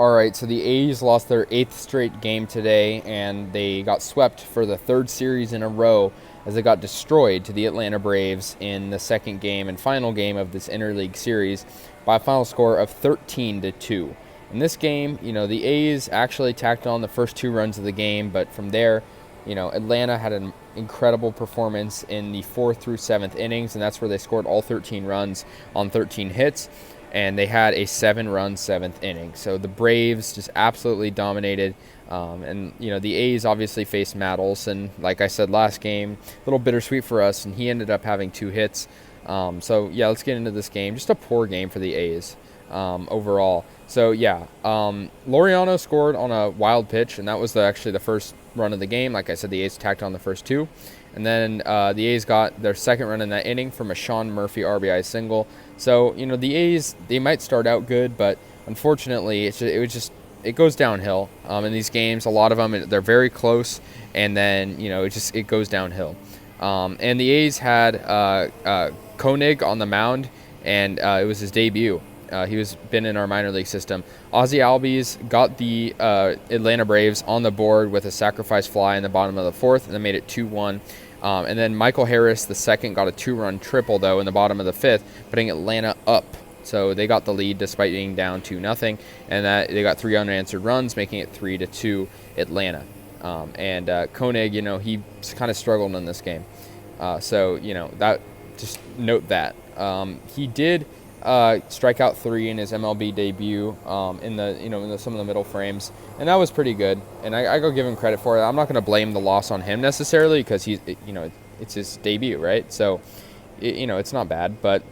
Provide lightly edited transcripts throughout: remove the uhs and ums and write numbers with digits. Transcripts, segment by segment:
All right, so the A's lost their 8th straight game today, and they got swept for the 3rd series in a row as they got destroyed to the Atlanta Braves in the second game and final game of this interleague series by a final score of 13-2. In this game, the A's actually tacked on the first 2 runs of the game, but from there, Atlanta had an incredible performance in the 4th through 7th innings, and that's where they scored all 13 runs on 13 hits. And they had a 7-run 7th inning. So the Braves just absolutely dominated. And the A's obviously faced Matt Olson, like I said last game. A little bittersweet for us, and he ended up having 2 hits. Let's get into this game. Just a poor game for the A's overall. Laureano scored on a wild pitch, and that was actually the first run of the game. Like I said, the A's tacked on the first 2. And then the A's got their second run in that inning from a Sean Murphy RBI single. So, the A's, they might start out good, but unfortunately, it goes downhill. In these games, a lot of them, they're very close, and then, it goes downhill. And the A's had Koenig on the mound, and it was his debut. He was been in our minor league system. Ozzie Albies got the Atlanta Braves on the board with a sacrifice fly in the bottom of the 4th, and then made it 2-1. And then Michael Harris, the second, got a 2-run triple, though, in the bottom of the 5th, putting Atlanta up. So they got the lead despite being down 2-0, and that they got 3 unanswered runs, making it 3-2 Atlanta. Koenig, he kind of struggled in this game. That just note that. He did strike out 3 in his MLB debut in some of the middle frames, and that was pretty good. And I go give him credit for it. I'm not going to blame the loss on him necessarily because it's his debut, right? So it's not bad. But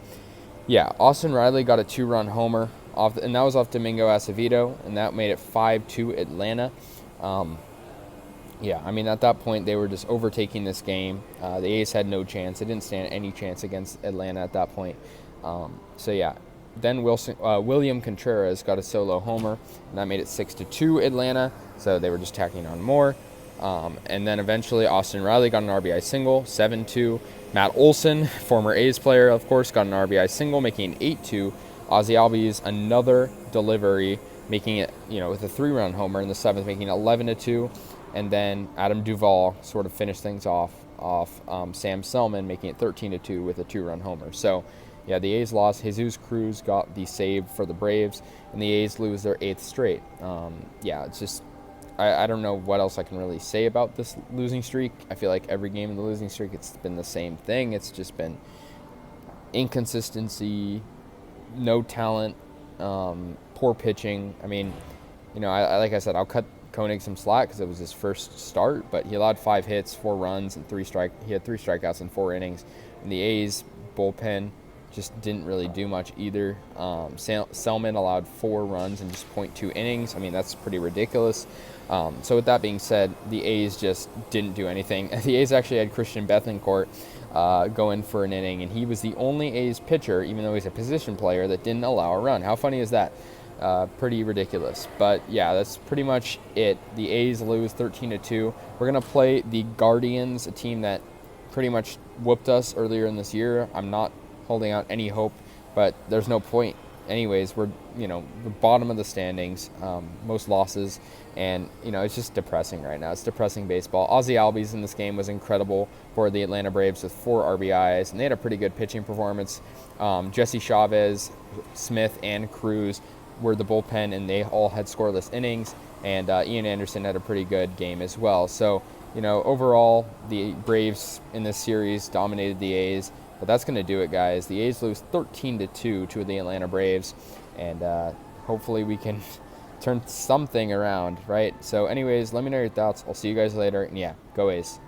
yeah, Austin Riley got a 2-run homer and that was off Domingo Acevedo, and that made it 5-2 Atlanta. At that point they were just overtaking this game. The A's had no chance. They didn't stand any chance against Atlanta at that point. Then William Contreras got a solo homer, and that made it 6-2 Atlanta. So they were just tacking on more. And then eventually Austin Riley got an RBI single, 7-2. Matt Olson, former A's player, of course, got an RBI single, making it 8-2. Ozzie Albies, another delivery, making it, with a 3-run homer in the 7th, making it 11-2. And then Adam Duvall sort of finished things off Sam Selman, making it 13-2 with a 2-run homer. So, yeah, the A's lost. Jesus Cruz got the save for the Braves, and the A's lose their 8th straight. It's just, I don't know what else I can really say about this losing streak. I feel like every game in the losing streak, it's been the same thing. It's just been inconsistency, no talent, poor pitching. Like I said, I'll cut Koenig some slack because it was his first start, but he allowed 5 hits, 4 runs, and he had 3 strikeouts in 4 innings. And the A's bullpen just didn't really do much either. Selman allowed 4 runs in just 0.2 innings. That's pretty ridiculous. So with that being said, the A's just didn't do anything. The A's actually had Christian Bethancourt go in for an inning, and he was the only A's pitcher, even though he's a position player, that didn't allow a run. How funny is that? Pretty ridiculous. But yeah, that's pretty much it. The A's lose 13-2. We're going to play the Guardians, a team that pretty much whooped us earlier in this year. I'm not holding out any hope, but there's no point. Anyways, we're, the bottom of the standings, most losses, and, it's just depressing right now. It's depressing baseball. Ozzie Albies in this game was incredible for the Atlanta Braves with 4 RBIs, and they had a pretty good pitching performance. Jesse Chavez, Smith, and Cruz were the bullpen, and they all had scoreless innings, and Ian Anderson had a pretty good game as well. So, overall, the Braves in this series dominated the A's, but that's going to do it, guys. The A's lose 13-2 to the Atlanta Braves, and hopefully we can turn something around, right? So anyways, let me know your thoughts. I'll see you guys later, and yeah, go A's.